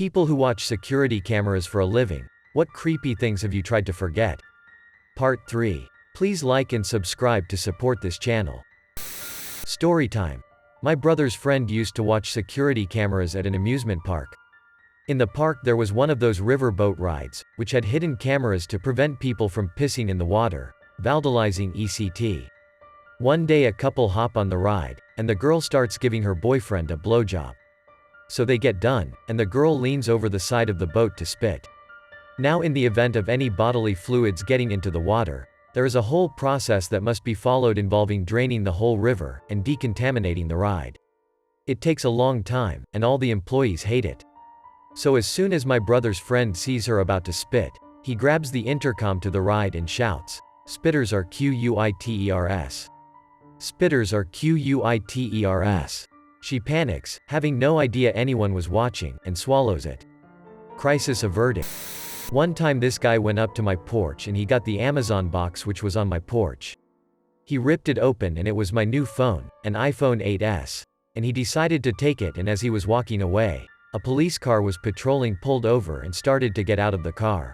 People who watch security cameras for a living, what creepy things have you tried to forget? Part 3. Please like and subscribe to support this channel. Story time. My brother's friend used to watch security cameras at an amusement park. In the park there was one of those river boat rides, which had hidden cameras to prevent people from pissing in the water, vandalizing etc. One day a couple hop on the ride, and the girl starts giving her boyfriend a blowjob. So they get done, and the girl leans over the side of the boat to spit. Now in the event of any bodily fluids getting into the water, there is a whole process that must be followed involving draining the whole river, and decontaminating the ride. It takes a long time, and all the employees hate it. So as soon as my brother's friend sees her about to spit, he grabs the intercom to the ride and shouts, "Spitters are quiters. Spitters are quiters. She panics, having no idea anyone was watching, and swallows it. Crisis averted. One time this guy went up to my porch and he got the Amazon box which was on my porch. He ripped it open and it was my new phone, an iPhone 8s, and he decided to take it, and as he was walking away, a police car was patrolling pulled over and started to get out of the car.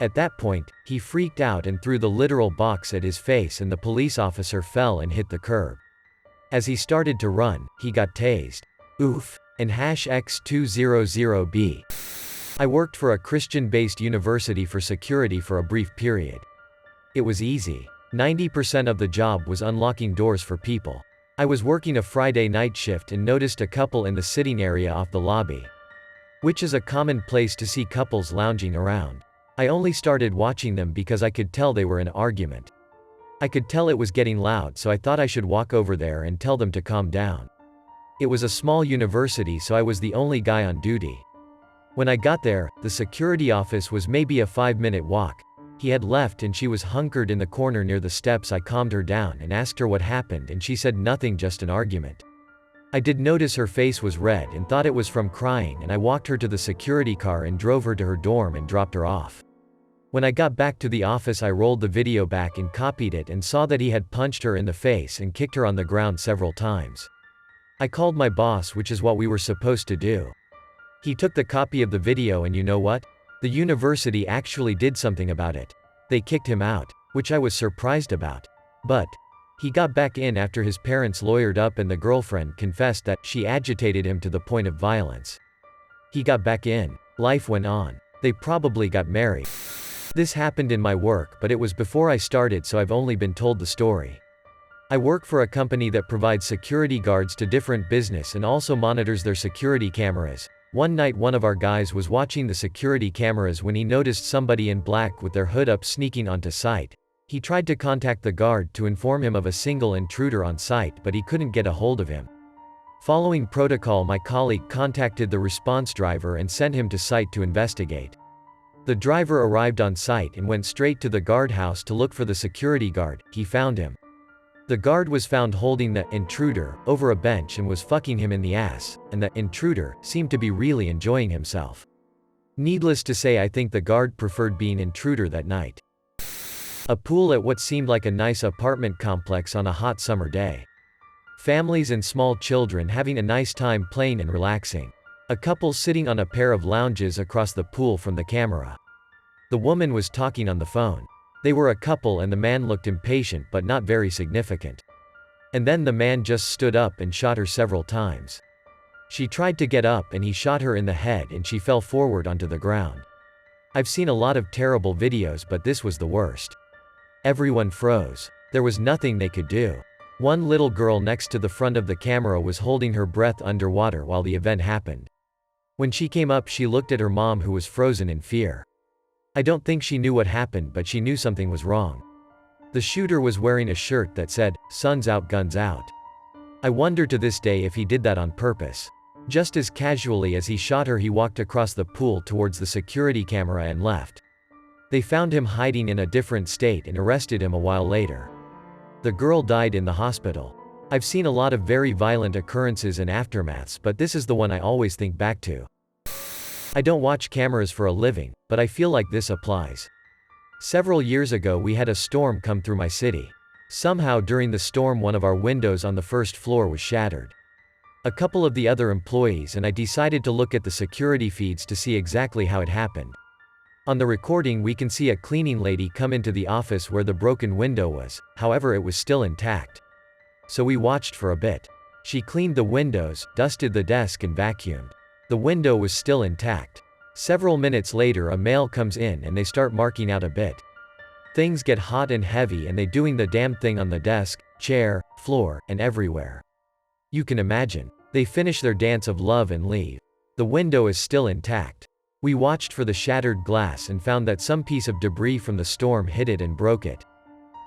At that point, he freaked out and threw the literal box at his face, and the police officer fell and hit the curb. As he started to run, he got tased. Oof. And #X200B. I worked for a Christian-based university for security for a brief period. It was easy. 90% of the job was unlocking doors for people. I was working a Friday night shift and noticed a couple in the sitting area off the lobby, which is a common place to see couples lounging around. I only started watching them because I could tell they were in an argument. I could tell it was getting loud, so I thought I should walk over there and tell them to calm down. It was a small university, so I was the only guy on duty. When I got there, the security office was maybe a 5-minute walk. He had left and she was hunkered in the corner near the steps. I calmed her down and asked her what happened, and she said nothing, just an argument. I did notice her face was red and thought it was from crying, and I walked her to the security car and drove her to her dorm and dropped her off. When I got back to the office, I rolled the video back and copied it and saw that he had punched her in the face and kicked her on the ground several times. I called my boss, which is what we were supposed to do. He took the copy of the video, and you know what? The university actually did something about it. They kicked him out, which I was surprised about. But he got back in after his parents lawyered up and the girlfriend confessed that she agitated him to the point of violence. He got back in. Life went on. They probably got married. This happened in my work, but it was before I started, so I've only been told the story. I work for a company that provides security guards to different business and also monitors their security cameras. One night one of our guys was watching the security cameras when he noticed somebody in black with their hood up sneaking onto site. He tried to contact the guard to inform him of a single intruder on site, but he couldn't get a hold of him. Following protocol, my colleague contacted the response driver and sent him to site to investigate. The driver arrived on site and went straight to the guardhouse to look for the security guard. He found him. The guard was found holding the intruder over a bench and was fucking him in the ass, and the intruder seemed to be really enjoying himself. Needless to say, I think the guard preferred being intruder that night. A pool at what seemed like a nice apartment complex on a hot summer day. Families and small children having a nice time playing and relaxing. A couple sitting on a pair of lounges across the pool from the camera. The woman was talking on the phone. They were a couple and the man looked impatient but not very significant. And then the man just stood up and shot her several times. She tried to get up and he shot her in the head and she fell forward onto the ground. I've seen a lot of terrible videos, but this was the worst. Everyone froze. There was nothing they could do. One little girl next to the front of the camera was holding her breath underwater while the event happened. When she came up, she looked at her mom, who was frozen in fear. I don't think she knew what happened, but she knew something was wrong. The shooter was wearing a shirt that said, "Sun's out, guns out." I wonder to this day if he did that on purpose. Just as casually as he shot her, he walked across the pool towards the security camera and left. They found him hiding in a different state and arrested him a while later. The girl died in the hospital. I've seen a lot of very violent occurrences and aftermaths, but this is the one I always think back to. I don't watch cameras for a living, but I feel like this applies. Several years ago we had a storm come through my city. Somehow during the storm one of our windows on the first floor was shattered. a couple of the other employees, and I decided to look at the security feeds to see exactly how it happened. On the recording we can see a cleaning lady come into the office where the broken window was, however it was still intact. So we watched for a bit. She cleaned the windows, dusted the desk and vacuumed. The window was still intact. Several minutes later a male comes in and they start marking out a bit. Things get hot and heavy and they doing the damn thing on the desk, chair, floor, and everywhere. You can imagine. They finish their dance of love and leave. The window is still intact. We watched for the shattered glass and found that some piece of debris from the storm hit it and broke it.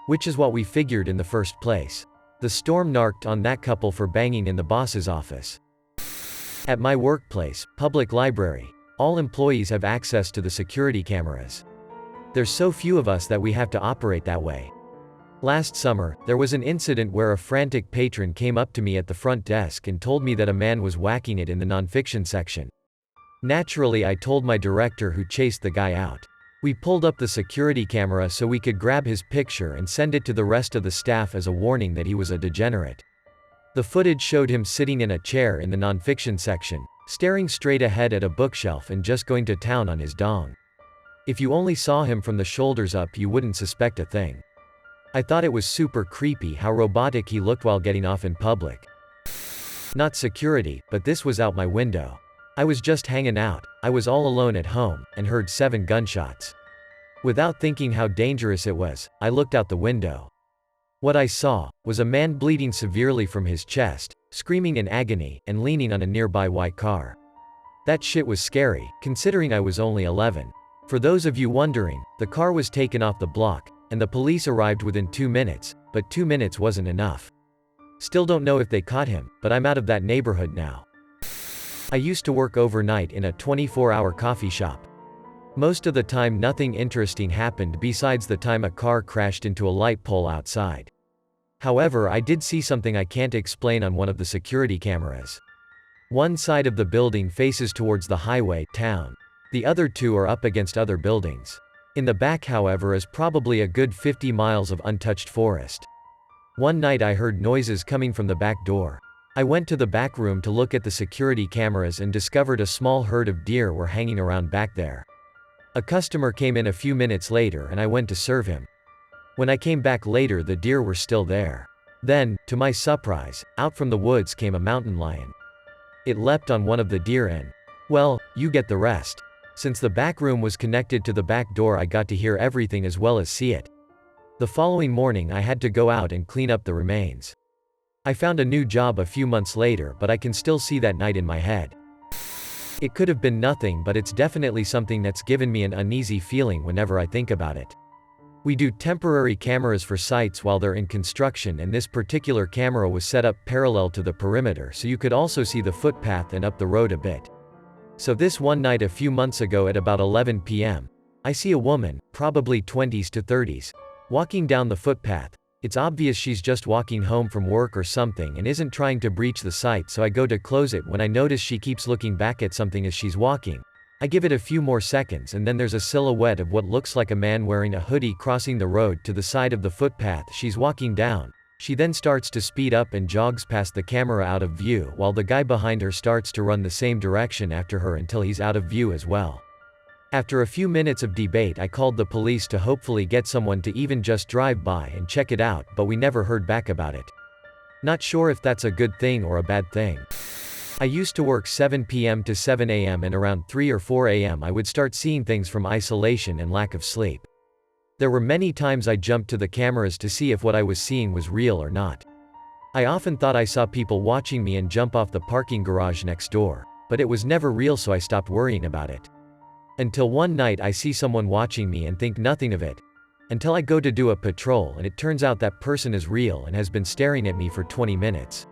Which is what we figured in the first place. The storm narked on that couple for banging in the boss's office. At my workplace, public library, all employees have access to the security cameras. There's so few of us that we have to operate that way. Last summer, there was an incident where a frantic patron came up to me at the front desk and told me that a man was whacking it in the nonfiction section. Naturally, I told my director, who chased the guy out. We pulled up the security camera so we could grab his picture and send it to the rest of the staff as a warning that he was a degenerate. The footage showed him sitting in a chair in the nonfiction section, staring straight ahead at a bookshelf and just going to town on his dong. If you only saw him from the shoulders up, you wouldn't suspect a thing. I thought it was super creepy how robotic he looked while getting off in public. Not security, but this was out my window. I was just hanging out, I was all alone at home, and heard 7 gunshots. Without thinking how dangerous it was, I looked out the window. What I saw was a man bleeding severely from his chest, screaming in agony, and leaning on a nearby white car. That shit was scary, considering I was only 11. For those of you wondering, the car was taken off the block, and the police arrived within 2 minutes, but 2 minutes wasn't enough. Still don't know if they caught him, but I'm out of that neighborhood now. I used to work overnight in a 24-hour coffee shop. Most of the time nothing interesting happened besides the time a car crashed into a light pole outside. However, I did see something I can't explain on one of the security cameras. One side of the building faces towards the highway, town. The other 2 are up against other buildings. In the back, however, is probably a good 50 miles of untouched forest. One night I heard noises coming from the back door. I went to the back room to look at the security cameras and discovered a small herd of deer were hanging around back there. A customer came in a few minutes later and I went to serve him. When I came back later, the deer were still there. Then, to my surprise, out from the woods came a mountain lion. It leapt on one of the deer and, well, you get the rest. Since the back room was connected to the back door, I got to hear everything as well as see it. The following morning I had to go out and clean up the remains. I found a new job a few months later, but I can still see that night in my head. It could have been nothing, but it's definitely something that's given me an uneasy feeling whenever I think about it. We do temporary cameras for sites while they're in construction, and this particular camera was set up parallel to the perimeter so you could also see the footpath and up the road a bit. So this one night a few months ago at about 11 p.m., I see a woman, probably 20s to 30s, walking down the footpath. It's obvious she's just walking home from work or something and isn't trying to breach the site, so I go to close it when I notice she keeps looking back at something as she's walking. I give it a few more seconds and then there's a silhouette of what looks like a man wearing a hoodie crossing the road to the side of the footpath she's walking down. She then starts to speed up and jogs past the camera out of view, while the guy behind her starts to run the same direction after her until he's out of view as well. After a few minutes of debate, I called the police to hopefully get someone to even just drive by and check it out, but we never heard back about it. Not sure if that's a good thing or a bad thing. I used to work 7 p.m. to 7 a.m. and around 3 or 4 a.m. I would start seeing things from isolation and lack of sleep. There were many times I jumped to the cameras to see if what I was seeing was real or not. I often thought I saw people watching me and jump off the parking garage next door, but it was never real, so I stopped worrying about it. Until one night I see someone watching me and think nothing of it. Until I go to do a patrol and it turns out that person is real and has been staring at me for 20 minutes.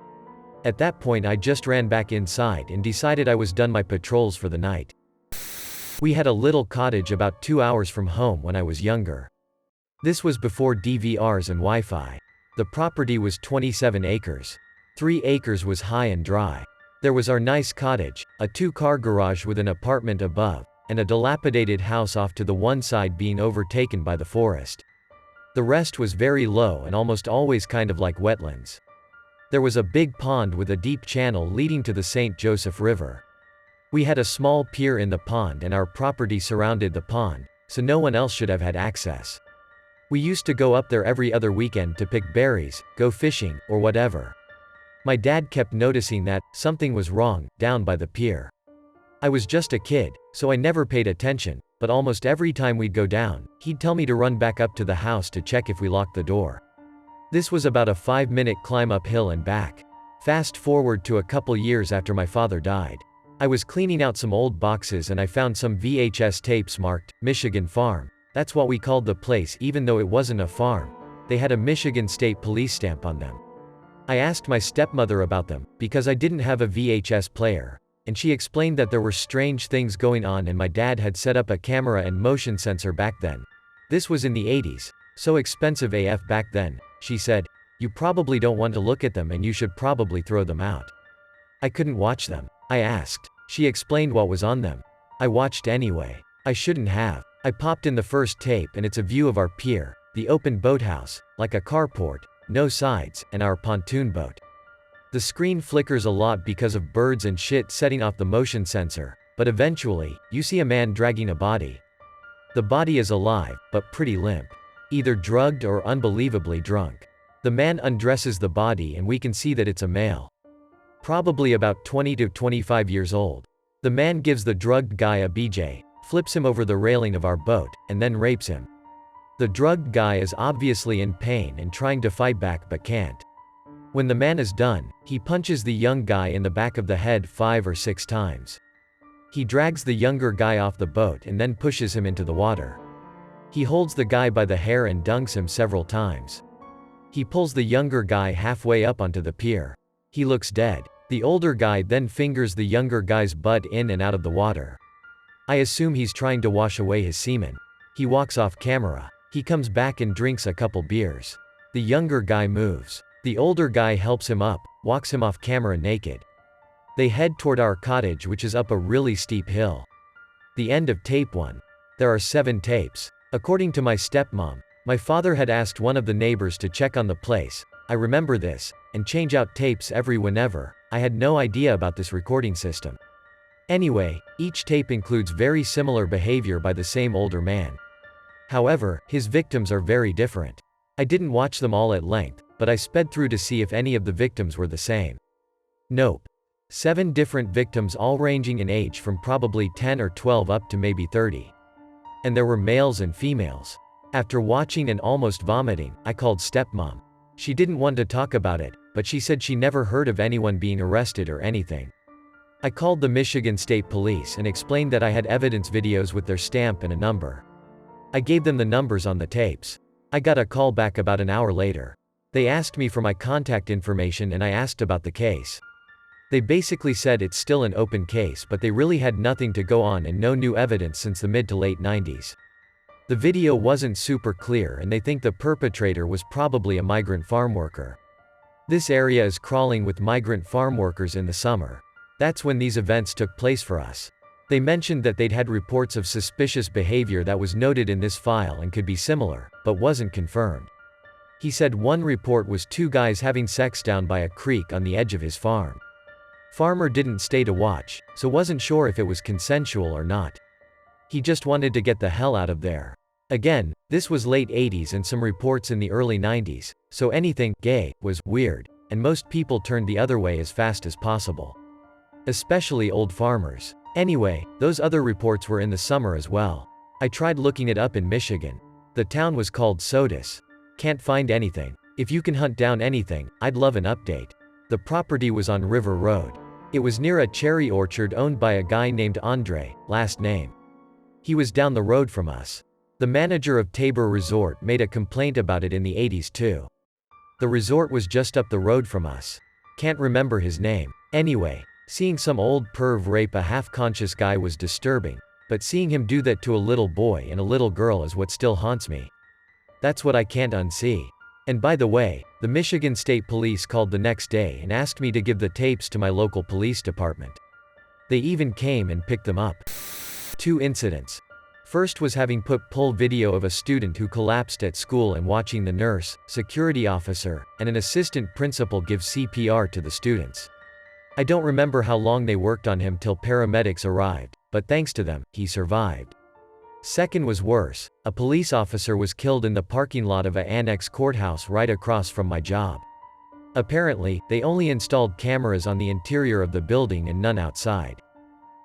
At that point I just ran back inside and decided I was done my patrols for the night. We had a little cottage about 2 hours from home when I was younger. This was before DVRs and Wi-Fi. The property was 27 acres. 3 acres was high and dry. There was our nice cottage, a 2-car garage with an apartment above, and a dilapidated house off to the one side being overtaken by the forest. The rest was very low and almost always kind of like wetlands. There was a big pond with a deep channel leading to the St. Joseph River. We had a small pier in the pond and our property surrounded the pond, so no one else should have had access. We used to go up there every other weekend to pick berries, go fishing, or whatever. My dad kept noticing that something was wrong down by the pier. I was just a kid, so I never paid attention, but almost every time we'd go down, he'd tell me to run back up to the house to check if we locked the door. This was about a 5-minute climb uphill and back. Fast forward to a couple years after my father died. I was cleaning out some old boxes and I found some VHS tapes marked, Michigan Farm. That's what we called the place even though it wasn't a farm. They had a Michigan State Police stamp on them. I asked my stepmother about them, because I didn't have a VHS player, and she explained that there were strange things going on and my dad had set up a camera and motion sensor back then. This was in the 80s, so expensive AF back then. She said, "You probably don't want to look at them and you should probably throw them out." I couldn't watch them. I asked. She explained what was on them. I watched anyway. I shouldn't have. I popped in the first tape and it's a view of our pier, the open boathouse, like a carport, no sides, and our pontoon boat. The screen flickers a lot because of birds and shit setting off the motion sensor, but eventually, you see a man dragging a body. The body is alive, but pretty limp. Either drugged or unbelievably drunk. The man undresses the body and we can see that it's a male. Probably about 20 to 25 years old. The man gives the drugged guy a BJ, flips him over the railing of our boat, and then rapes him. The drugged guy is obviously in pain and trying to fight back but can't. When the man is done, he punches the young guy in the back of the head 5 or 6 times. He drags the younger guy off the boat and then pushes him into the water. He holds the guy by the hair and dunks him several times. He pulls the younger guy halfway up onto the pier. He looks dead. The older guy then fingers the younger guy's butt in and out of the water. I assume he's trying to wash away his semen. He walks off camera. He comes back and drinks a couple beers. The younger guy moves. The older guy helps him up, walks him off camera naked. They head toward our cottage, which is up a really steep hill. The end of tape 1. There are 7 tapes. According to my stepmom, my father had asked one of the neighbors to check on the place, I remember this, and change out tapes every whenever. I had no idea about this recording system. Anyway, each tape includes very similar behavior by the same older man. However, his victims are very different. I didn't watch them all at length, but I sped through to see if any of the victims were the same. Nope. 7 different victims, all ranging in age from probably 10 or 12 up to maybe 30. And there were males and females. After watching and almost vomiting, I called stepmom. She didn't want to talk about it, but she said she never heard of anyone being arrested or anything. I called the Michigan State Police and explained that I had evidence videos with their stamp and a number. I gave them the numbers on the tapes. I got a call back about an hour later. They asked me for my contact information and I asked about the case. They basically said it's still an open case, but they really had nothing to go on and no new evidence since the mid to late 90s. The video wasn't super clear and they think the perpetrator was probably a migrant farm worker. This area is crawling with migrant farm workers in the summer. That's when these events took place for us. They mentioned that they'd had reports of suspicious behavior that was noted in this file and could be similar, but wasn't confirmed. He said one report was 2 guys having sex down by a creek on the edge of his farm. Farmer didn't stay to watch, so wasn't sure if it was consensual or not. He just wanted to get the hell out of there. Again, this was late 80s and some reports in the early 90s, so anything gay was weird, and most people turned the other way as fast as possible. Especially old farmers. Anyway, those other reports were in the summer as well. I tried looking it up in Michigan. The town was called Sodus. Can't find anything. If you can hunt down anything, I'd love an update. The property was on River Road. It was near a cherry orchard owned by a guy named Andre, last name. He was down the road from us. The manager of Tabor Resort made a complaint about it in the 80s too. The resort was just up the road from us. Can't remember his name. Anyway, seeing some old perv rape a half-conscious guy was disturbing, but seeing him do that to a little boy and a little girl is what still haunts me. That's what I can't unsee. And by the way, the Michigan State Police called the next day and asked me to give the tapes to my local police department. They even came and picked them up. 2 incidents. First was having pull video of a student who collapsed at school and watching the nurse, security officer, and an assistant principal give CPR to the students. I don't remember how long they worked on him till paramedics arrived, but thanks to them, he survived. Second was worse. A police officer was killed in the parking lot of a annex courthouse right across from my job. Apparently, they only installed cameras on the interior of the building and none outside.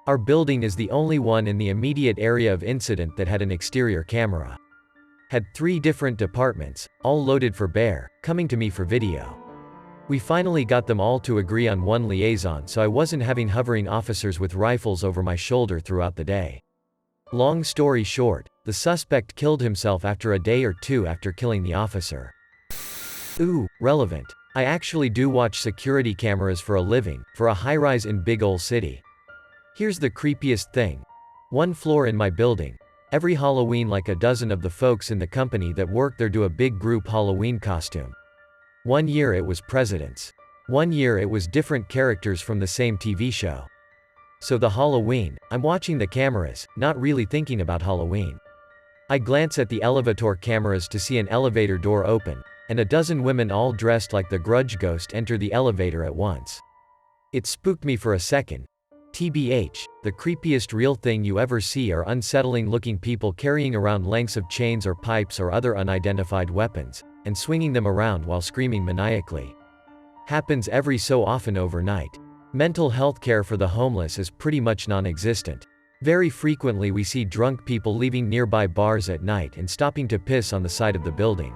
Our building is the only one in the immediate area of incident that had an exterior camera. Had 3 different departments, all loaded for bear, coming to me for video. We finally got them all to agree on one liaison, so I wasn't having hovering officers with rifles over my shoulder throughout the day. Long story short, the suspect killed himself after a day or 2 after killing the officer. Ooh, relevant. I actually do watch security cameras for a living, for a high-rise in big ol' city. Here's the creepiest thing. 1 floor in my building. Every Halloween like a dozen of the folks in the company that work there do a big group Halloween costume. 1 year it was presidents. 1 year it was different characters from the same TV show. So the Halloween, I'm watching the cameras, not really thinking about Halloween. I glance at the elevator cameras to see an elevator door open, and a dozen women all dressed like the Grudge Ghost enter the elevator at once. It spooked me for a second. TBH, the creepiest real thing you ever see are unsettling looking people carrying around lengths of chains or pipes or other unidentified weapons, and swinging them around while screaming maniacally. Happens every so often overnight. Mental health care for the homeless is pretty much non-existent. Very frequently we see drunk people leaving nearby bars at night and stopping to piss on the side of the building.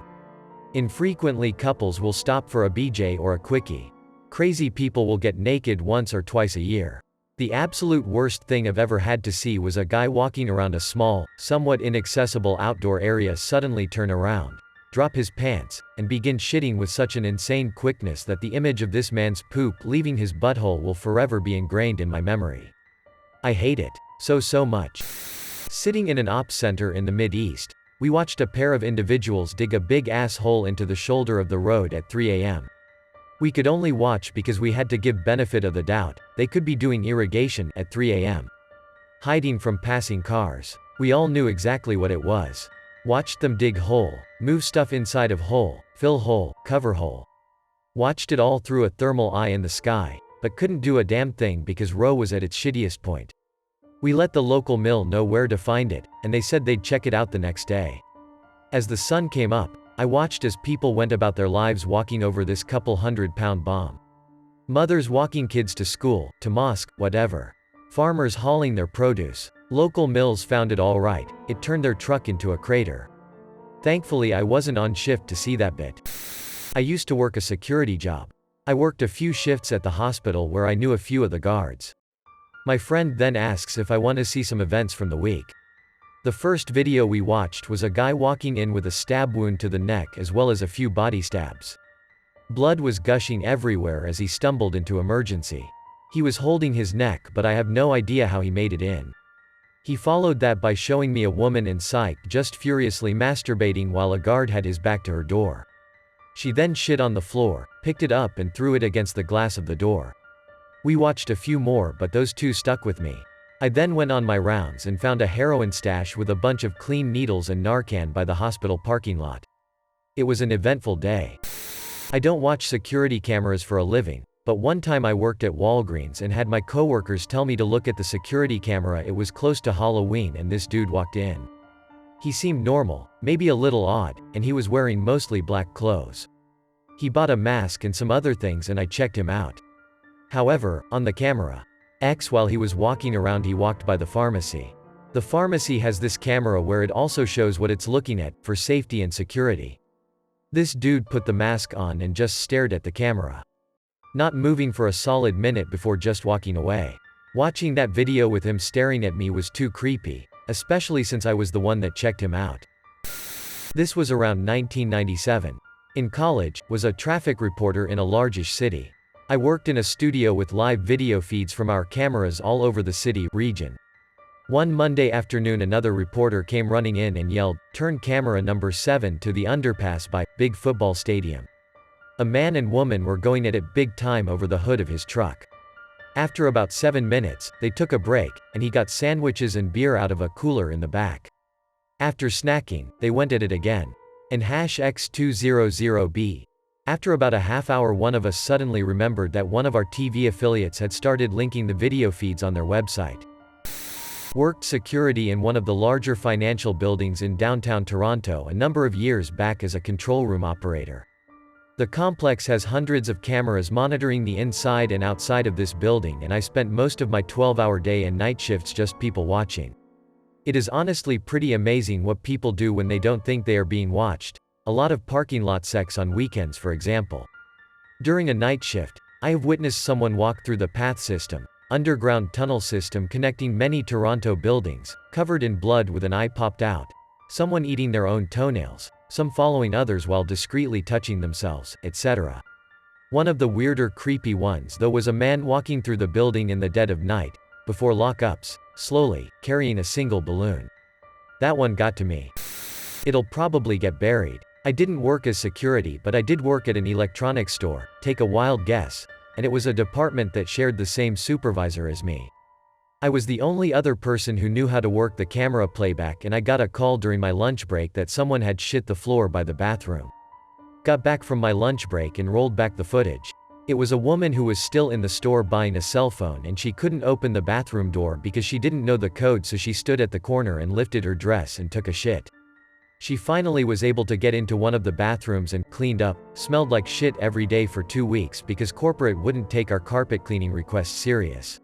Infrequently couples will stop for a BJ or a quickie. Crazy people will get naked once or twice a year. The absolute worst thing I've ever had to see was a guy walking around a small, somewhat inaccessible outdoor area suddenly turn around, drop his pants, and begin shitting with such an insane quickness that the image of this man's poop leaving his butthole will forever be ingrained in my memory. I hate it so much. Sitting in an ops center in the Mid-East, we watched a pair of individuals dig a big ass hole into the shoulder of the road at 3 a.m. We could only watch because we had to give benefit of the doubt. They could be doing irrigation at 3 a.m. Hiding from passing cars. We all knew exactly what it was. Watched them dig hole, move stuff inside of hole, fill hole, cover hole. Watched it all through a thermal eye in the sky, but couldn't do a damn thing because row was at its shittiest point. We let the local mill know where to find it, and they said they'd check it out the next day. As the sun came up, I watched as people went about their lives walking over this couple 100-pound bomb. Mothers walking kids to school, to mosque, whatever. Farmers hauling their produce. Local mills found it all right. It turned their truck into a crater. Thankfully I wasn't on shift to see that bit. I used to work a security job. I worked a few shifts at the hospital where I knew a few of the guards. My friend then asks if I want to see some events from the week. The first video we watched was a guy walking in with a stab wound to the neck as well as a few body stabs. Blood was gushing everywhere as he stumbled into emergency. He was holding his neck, but I have no idea how he made it in. He followed that by showing me a woman in psych just furiously masturbating while a guard had his back to her door. She then shit on the floor, picked it up and threw it against the glass of the door. We watched a few more, but those two stuck with me. I then went on my rounds and found a heroin stash with a bunch of clean needles and Narcan by the hospital parking lot. It was an eventful day. I don't watch security cameras for a living, but one time I worked at Walgreens and had my coworkers tell me to look at the security camera. It was close to Halloween and this dude walked in. He seemed normal, maybe a little odd, and he was wearing mostly black clothes. He bought a mask and some other things and I checked him out. However, on the camera, while he was walking around he walked by the pharmacy. The pharmacy has this camera where it also shows what it's looking at, for safety and security. This dude put the mask on and just stared at the camera. Not moving for a solid minute before just walking away. Watching that video with him staring at me was too creepy, especially since I was the one that checked him out. This was around 1997. In college, was a traffic reporter in a largish city. I worked in a studio with live video feeds from our cameras all over the city region. One Monday afternoon another reporter came running in and yelled, "Turn camera number 7 to the underpass by big football stadium." A man and woman were going at it big time over the hood of his truck. After about 7 minutes, they took a break, and he got sandwiches and beer out of a cooler in the back. After snacking, they went at it again. And #X200B. After about a half hour one of us suddenly remembered that one of our TV affiliates had started linking the video feeds on their website. Worked security in one of the larger financial buildings in downtown Toronto a number of years back as a control room operator. The complex has hundreds of cameras monitoring the inside and outside of this building, and I spent most of my 12-hour day and night shifts just people watching. It is honestly pretty amazing what people do when they don't think they are being watched. A lot of parking lot sex on weekends, for example. During a night shift, I have witnessed someone walk through the path system, underground tunnel system connecting many Toronto buildings, covered in blood with an eye popped out. Someone eating their own toenails, some following others while discreetly touching themselves, etc. One of the weirder creepy ones though was a man walking through the building in the dead of night, before lockups, slowly, carrying a single balloon. That one got to me. It'll probably get buried. I didn't work as security, but I did work at an electronics store, take a wild guess, and it was a department that shared the same supervisor as me. I was the only other person who knew how to work the camera playback, and I got a call during my lunch break that someone had shit the floor by the bathroom. Got back from my lunch break and rolled back the footage. It was a woman who was still in the store buying a cell phone, and she couldn't open the bathroom door because she didn't know the code, so she stood at the corner and lifted her dress and took a shit. She finally was able to get into one of the bathrooms and cleaned up, smelled like shit every day for 2 weeks because corporate wouldn't take our carpet cleaning requests serious.